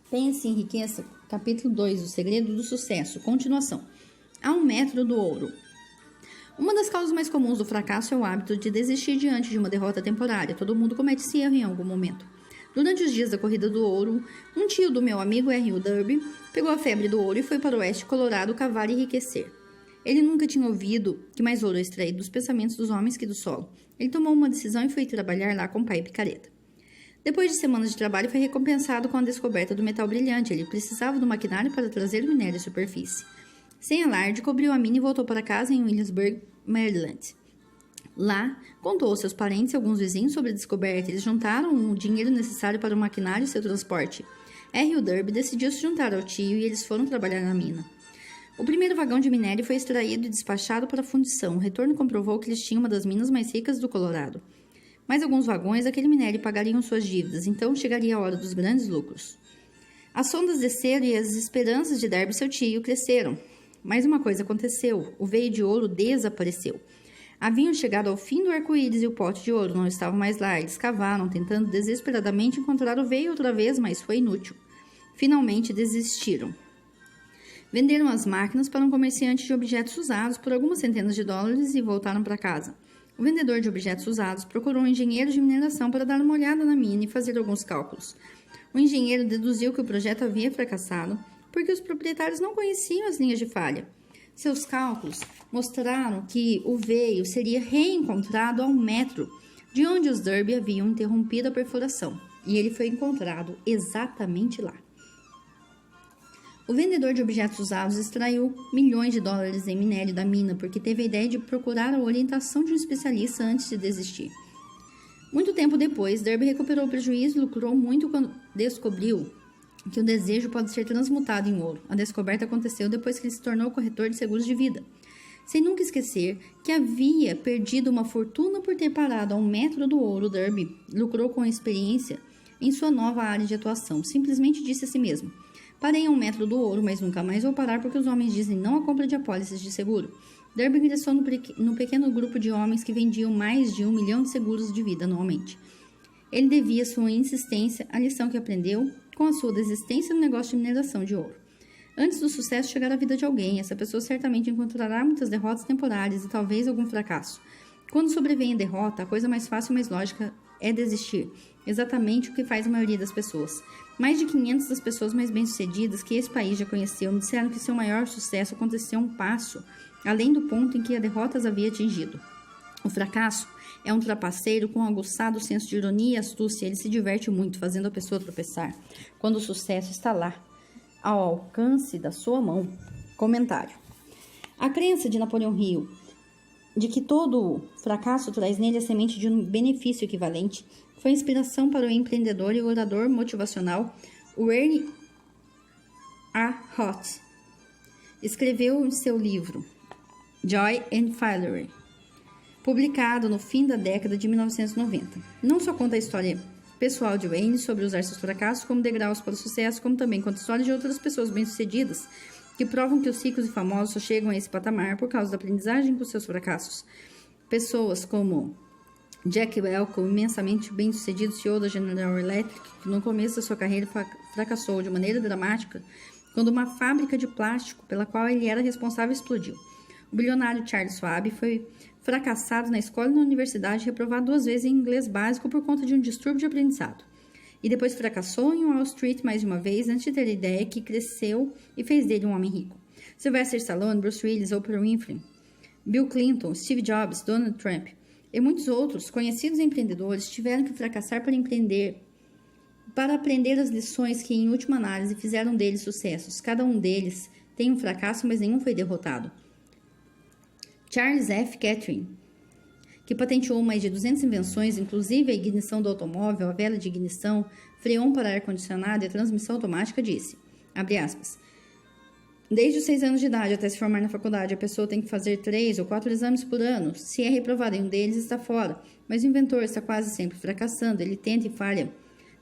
Pense e enriqueça. Capítulo 2. O segredo do sucesso. Continuação. Há um método do ouro. Uma das causas mais comuns do fracasso é o hábito de desistir diante de uma derrota temporária. Todo mundo comete esse erro em algum momento. Durante os dias da corrida do ouro, um tio do meu amigo R.U. Derby pegou a febre do ouro e foi para o oeste Colorado cavar e enriquecer. Ele nunca tinha ouvido que mais ouro é extraído dos pensamentos dos homens que do solo. Ele tomou uma decisão e foi trabalhar lá com pai e picareta. Depois de semanas de trabalho, foi recompensado com a descoberta do metal brilhante. Ele precisava do maquinário para trazer o minério à superfície. Sem alarde, cobriu a mina e voltou para casa em Williamsburg, Maryland. Lá, contou aos seus parentes e alguns vizinhos sobre a descoberta. Eles juntaram o dinheiro necessário para o maquinário e seu transporte. R.U. Derby decidiu se juntar ao tio e eles foram trabalhar na mina. O primeiro vagão de minério foi extraído e despachado para a fundição. O retorno comprovou que eles tinham uma das minas mais ricas do Colorado. Mais alguns vagões, aquele minério pagariam suas dívidas, então chegaria a hora dos grandes lucros. As sondas desceram e as esperanças de Derby e seu tio cresceram. Mas uma coisa aconteceu, o veio de ouro desapareceu. Haviam chegado ao fim do arco-íris e o pote de ouro não estava mais lá. Eles cavaram, tentando desesperadamente encontrar o veio outra vez, mas foi inútil. Finalmente desistiram. Venderam as máquinas para um comerciante de objetos usados por algumas centenas de dólares e voltaram para casa. O vendedor de objetos usados procurou um engenheiro de mineração para dar uma olhada na mina e fazer alguns cálculos. O engenheiro deduziu que o projeto havia fracassado porque os proprietários não conheciam as linhas de falha. Seus cálculos mostraram que o veio seria reencontrado a 1 metro de onde os Derby haviam interrompido a perfuração, e ele foi encontrado exatamente lá. O vendedor de objetos usados extraiu milhões de dólares em minério da mina porque teve a ideia de procurar a orientação de um especialista antes de desistir. Muito tempo depois, Derby recuperou o prejuízo e lucrou muito quando descobriu que o desejo pode ser transmutado em ouro. A descoberta aconteceu depois que ele se tornou corretor de seguros de vida. Sem nunca esquecer que havia perdido uma fortuna por ter parado a 1 metro do ouro, Derby lucrou com a experiência em sua nova área de atuação. Simplesmente disse a si mesmo: parei a 1 metro do ouro, mas nunca mais vou parar porque os homens dizem não à compra de apólices de seguro. Derby ingressou no pequeno grupo de homens que vendiam mais de 1 milhão de seguros de vida anualmente. Ele devia sua insistência à lição que aprendeu com a sua desistência no negócio de mineração de ouro. Antes do sucesso chegar à vida de alguém, essa pessoa certamente encontrará muitas derrotas temporárias e talvez algum fracasso. Quando sobrevém a derrota, a coisa mais fácil e mais lógica é desistir. Exatamente o que faz a maioria das pessoas. Mais de 500 das pessoas mais bem-sucedidas que esse país já conheceu me disseram que seu maior sucesso aconteceu um passo além do ponto em que a derrota as havia atingido. O fracasso é um trapaceiro com um aguçado senso de ironia e astúcia. Ele se diverte muito fazendo a pessoa tropeçar, quando o sucesso está lá, ao alcance da sua mão. Comentário. A crença de Napoleão Hill de que todo fracasso traz nele a semente de um benefício equivalente foi inspiração para o empreendedor e orador motivacional Wayne A. Roth. Escreveu em seu livro Joy and Failure, publicado no fim da década de 1990. Não só conta a história pessoal de Wayne sobre usar seus fracassos como degraus para o sucesso, como também conta a história de outras pessoas bem-sucedidas que provam que os ricos e famosos só chegam a esse patamar por causa da aprendizagem com seus fracassos. Pessoas como Jack Welch, imensamente bem-sucedido CEO da General Electric, que no começo da sua carreira fracassou de maneira dramática quando uma fábrica de plástico pela qual ele era responsável explodiu. O bilionário Charles Schwab foi fracassado na escola e na universidade, reprovado 2 vezes em inglês básico por conta de um distúrbio de aprendizado. E depois fracassou em Wall Street mais de uma vez antes de ter a ideia que cresceu e fez dele um homem rico. Sylvester Stallone, Bruce Willis, Oprah Winfrey, Bill Clinton, Steve Jobs, Donald Trump e muitos outros conhecidos empreendedores tiveram que fracassar para aprender as lições que, em última análise, fizeram deles sucessos. Cada um deles tem um fracasso, mas nenhum foi derrotado. Charles F. Kettering, que patenteou mais de 200 invenções, inclusive a ignição do automóvel, a vela de ignição, freon para ar-condicionado e a transmissão automática, disse, abre aspas, desde os 6 anos de idade até se formar na faculdade, a pessoa tem que fazer 3 ou 4 exames por ano. Se é reprovado em um deles, está fora. Mas o inventor está quase sempre fracassando. Ele tenta e falha,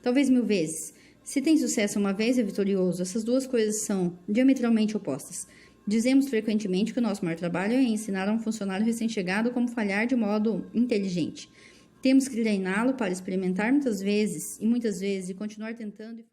talvez 1000 vezes. Se tem sucesso uma vez, é vitorioso. Essas duas coisas são diametralmente opostas. Dizemos frequentemente que o nosso maior trabalho é ensinar a um funcionário recém-chegado como falhar de modo inteligente. Temos que treiná-lo para experimentar muitas vezes e continuar tentando e falhar.